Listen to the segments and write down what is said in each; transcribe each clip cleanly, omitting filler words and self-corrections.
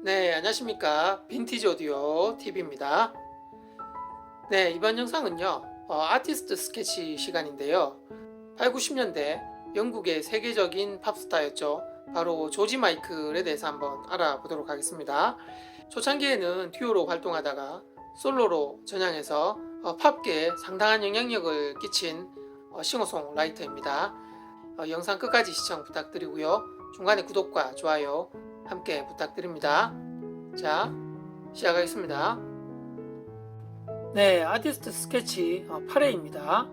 네, 안녕하십니까. 빈티지 오디오 TV입니다. 네, 이번 영상은요, 아티스트 스케치 시간인데요. 8, 90년대 영국의 세계적인 팝스타였죠. 바로 조지 마이클에 대해서 한번 알아보도록 하겠습니다. 초창기에는 듀오로 활동하다가 솔로로 전향해서 팝계에 상당한 영향력을 끼친 싱어송라이터입니다. 영상 끝까지 시청 부탁드리고요. 중간에 구독과 좋아요 함께 부탁드립니다. 자, 시작하겠습니다. 네, 아티스트 스케치 8회입니다.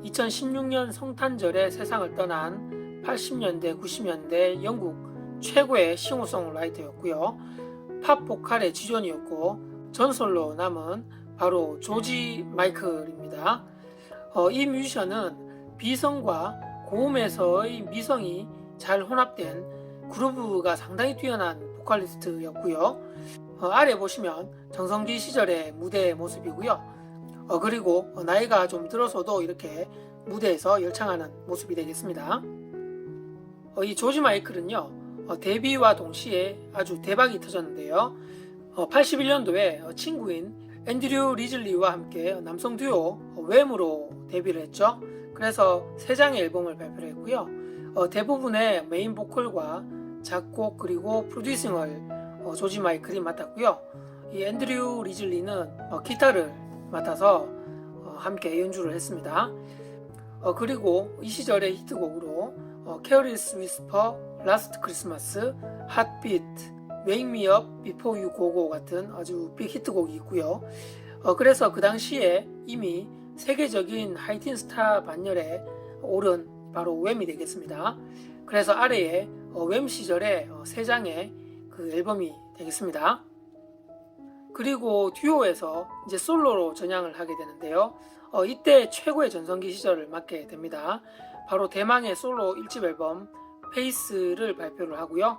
2016년 성탄절에 세상을 떠난 80년대, 90년대 영국 최고의 싱어송라이터였고요. 팝 보컬의 지존이었고 전설로 남은 바로 조지 마이클입니다. 이 뮤지션은 비성과 고음에서의 미성이 잘 혼합된 그루브가 상당히 뛰어난 보컬리스트였고요. 아래 보시면 정성기 시절의 무대 모습이고요. 그리고 나이가 좀 들어서도 이렇게 무대에서 열창하는 모습이 되겠습니다. 이 조지 마이클은요, 데뷔와 동시에 아주 대박이 터졌는데요. 81년도에 친구인 앤드류 리즐리와 함께 남성 듀오 웸으로 데뷔를 했죠. 그래서 3장의 앨범을 발표를 했고요. 대부분의 메인 보컬과 작곡 그리고 프로듀싱을 조지 마이클이 맡았고요. 이 앤드류 리즐리는 기타를 맡아서 함께 연주를 했습니다. 그리고 이 시절의 히트곡으로 Careless Whisper, Last Christmas, Heartbeat, Wake Me Up Before You Go Go 같은 아주 빅 히트곡이 있고요. 그래서 그 당시에 이미 세계적인 하이틴 스타 반열에 오른 바로 웸이 되겠습니다. 그래서 아래에 웸 시절의 3장의 그 앨범이 되겠습니다. 그리고 듀오에서 이제 솔로로 전향을 하게 되는데요. 이때 최고의 전성기 시절을 맞게 됩니다. 바로 대망의 솔로 1집 앨범 페이스를 발표를 하고요.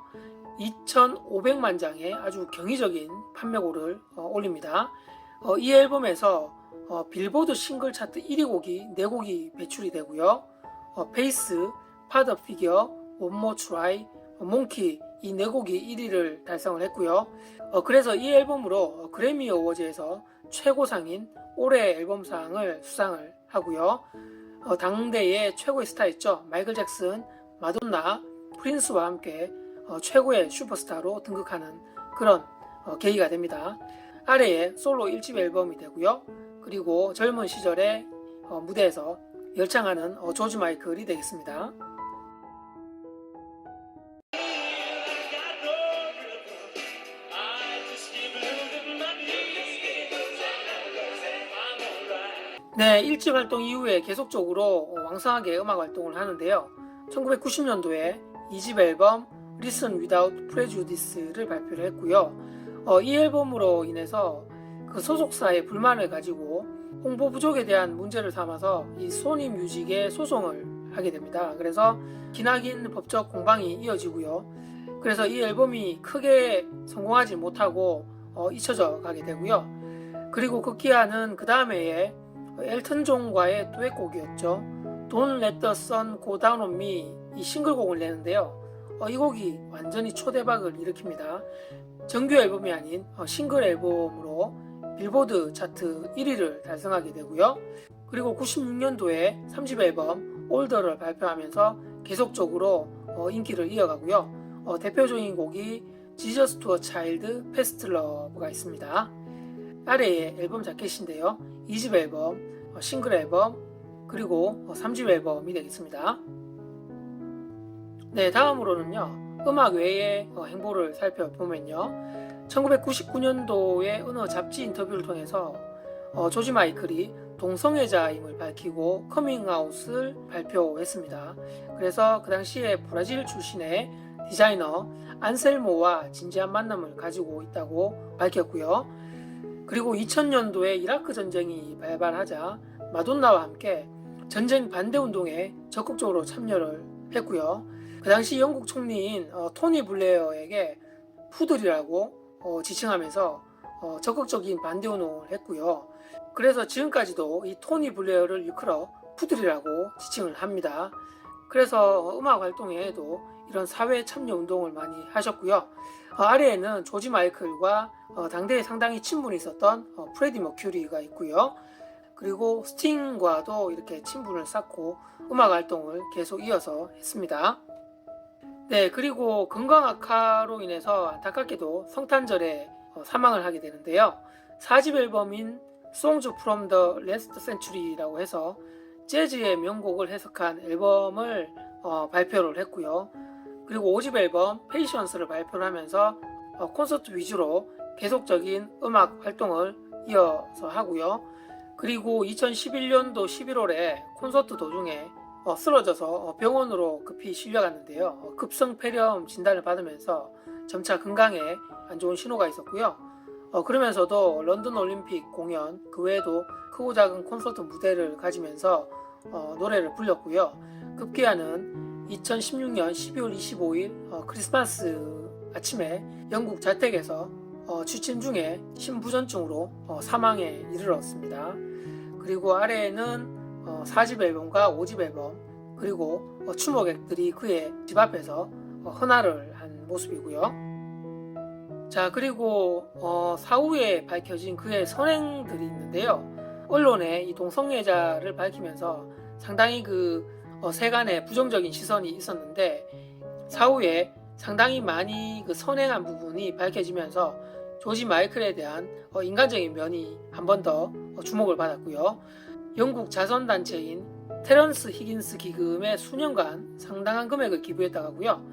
2,500만 장의 아주 경이적인 판매고를 올립니다. 이 앨범에서 빌보드 싱글 차트 1위 곡이 4곡이 배출이 되고요. 페이스, 파더 피겨, One More Try, 몽키 이 4곡이 1위를 달성을 했고요. 그래서 이 앨범으로 그래미 어워즈에서 최고상인 올해 앨범상을 수상을 하고요. 당대의 최고의 스타였죠. 마이클 잭슨, 마돈나, 프린스와 함께 최고의 슈퍼스타로 등극하는 그런 계기가 됩니다. 아래에 솔로 1집 앨범이 되고요. 그리고 젊은 시절에 무대에서 열창하는 조지 마이클이 되겠습니다. 네, 1집 활동 이후에 계속적으로 왕성하게 음악 활동을 하는데요. 1990년도에 2집 앨범 Listen Without Prejudice를 발표를 했고요. 이 앨범으로 인해서 그 소속사의 불만을 가지고 홍보 부족에 대한 문제를 삼아서 이 소니 뮤직에 소송을 하게 됩니다. 그래서 기나긴 법적 공방이 이어지고요. 그래서 이 앨범이 크게 성공하지 못하고 잊혀져 가게 되고요. 그리고 급기야는 그 다음 해에 엘튼 존과의 듀엣곡이었죠. Don't Let the Sun Go Down on Me 이 싱글곡을 내는데요. 이 곡이 완전히 초대박을 일으킵니다. 정규 앨범이 아닌 싱글 앨범으로 빌보드 차트 1위를 달성하게 되고요. 그리고 96년도에 3집 앨범 올더를 발표하면서 계속적으로 인기를 이어가고요. 대표적인 곡이 Jesus to a Child, Past Love가 있습니다. 아래에 앨범 자켓인데요. 2집 앨범, 싱글 앨범, 그리고 3집 앨범이 되겠습니다. 네, 다음으로는요. 음악 외의 행보를 살펴보면요. 1999년도에 어느 잡지 인터뷰를 통해서 조지 마이클이 동성애자임을 밝히고 커밍아웃을 발표했습니다. 그래서 그 당시에 브라질 출신의 디자이너 안셀모와 진지한 만남을 가지고 있다고 밝혔고요. 그리고 2000년도에 이라크 전쟁이 발발하자 마돈나와 함께 전쟁 반대 운동에 적극적으로 참여를 했고요. 그 당시 영국 총리인 토니 블레어에게 푸들이라고 지칭하면서 적극적인 반대 운동을 했고요. 그래서 지금까지도 이 토니 블레어를 일컬어 푸들이라고 지칭을 합니다. 그래서 음악 활동 외에도 이런 사회 참여 운동을 많이 하셨고요. 아래에는 조지 마이클과 당대에 상당히 친분이 있었던 프레디 머큐리가 있고요. 그리고 스팅과도 이렇게 친분을 쌓고 음악 활동을 계속 이어서 했습니다. 네, 그리고 건강 악화로 인해서 안타깝게도 성탄절에 사망을 하게 되는데요. 4집 앨범인 Songs from the Last Century라고 해서 재즈의 명곡을 해석한 앨범을 발표를 했고요. 그리고 5집 앨범 Patience를 발표를 하면서 콘서트 위주로 계속적인 음악 활동을 이어서 하고요. 그리고 2011년도 11월에 콘서트 도중에 쓰러져서 병원으로 급히 실려갔는데요. 급성 폐렴 진단을 받으면서 점차 건강에 안 좋은 신호가 있었고요. 그러면서도 런던 올림픽 공연, 그 외에도 크고 작은 콘서트 무대를 가지면서 노래를 불렸고요. 급기야는 2016년 12월 25일 크리스마스 아침에 영국 자택에서 취침 중에 심부전증으로 사망에 이르렀습니다. 그리고 아래에는 4집 앨범과 5집 앨범, 그리고 추모객들이 그의 집 앞에서 헌화를 한 모습이고요. 자, 그리고 사후에 밝혀진 그의 선행들이 있는데요. 언론에 이 동성애자를 밝히면서 상당히 그 세간에 부정적인 시선이 있었는데, 사후에 상당히 많이 그 선행한 부분이 밝혀지면서 조지 마이클에 대한 인간적인 면이 한 번 더 주목을 받았고요. 영국 자선단체인 테런스 히긴스 기금에 수년간 상당한 금액을 기부했다고 하고요.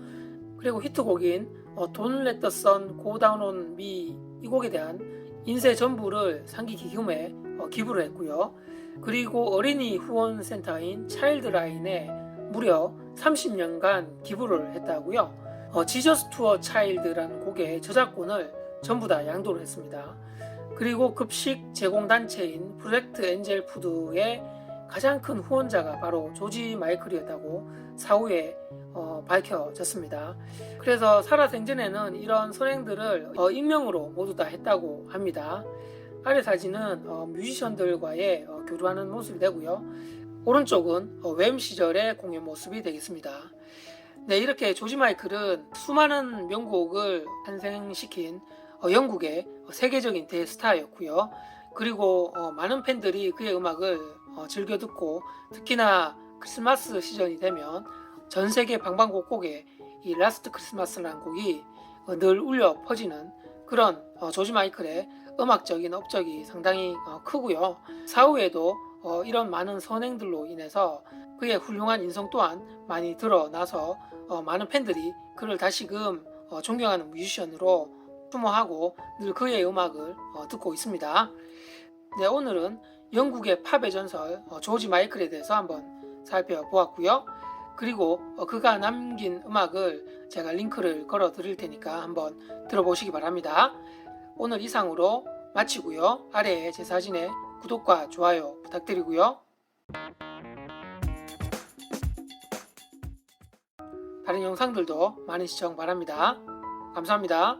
그리고 히트곡인 Don't Let the Sun Go Down on Me, 이 곡에 대한 인세 전부를 상기 기금에 기부를 했고요. 그리고 어린이 후원 센터인 차일드라인에 무려 30년간 기부를 했다고요. 지저스 투어 차일드라는 곡의 저작권을 전부 다 양도를 했습니다. 그리고 급식 제공 단체인 프로젝트 엔젤 푸드의 가장 큰 후원자가 바로 조지 마이클이었다고 사후에 밝혀졌습니다. 그래서 살아생전에는 이런 선행들을 익명으로 모두 다 했다고 합니다. 아래 사진은 뮤지션들과의 교류하는 모습이 되고요. 오른쪽은 웸 시절의 공연 모습이 되겠습니다. 네, 이렇게 조지 마이클은 수많은 명곡을 탄생시킨 영국의 세계적인 대스타였고요. 그리고 많은 팬들이 그의 음악을 즐겨 듣고, 특히나 크리스마스 시즌이 되면 전 세계 방방곡곡에 이 라스트 크리스마스라는 곡이 늘 울려 퍼지는 그런 조지 마이클의 음악적인 업적이 상당히 크고요. 사후에도 이런 많은 선행들로 인해서 그의 훌륭한 인성 또한 많이 드러나서 많은 팬들이 그를 다시금 존경하는 뮤지션으로 추모하고 늘 그의 음악을 듣고 있습니다. 네, 오늘은 영국의 팝의 전설 조지 마이클에 대해서 한번 살펴보았고요. 그리고 그가 남긴 음악을 제가 링크를 걸어 드릴 테니까 한번 들어보시기 바랍니다. 오늘 이상으로 마치고요. 아래에 제 사진에 구독과 좋아요 부탁드리고요. 다른 영상들도 많은 시청 바랍니다. 감사합니다.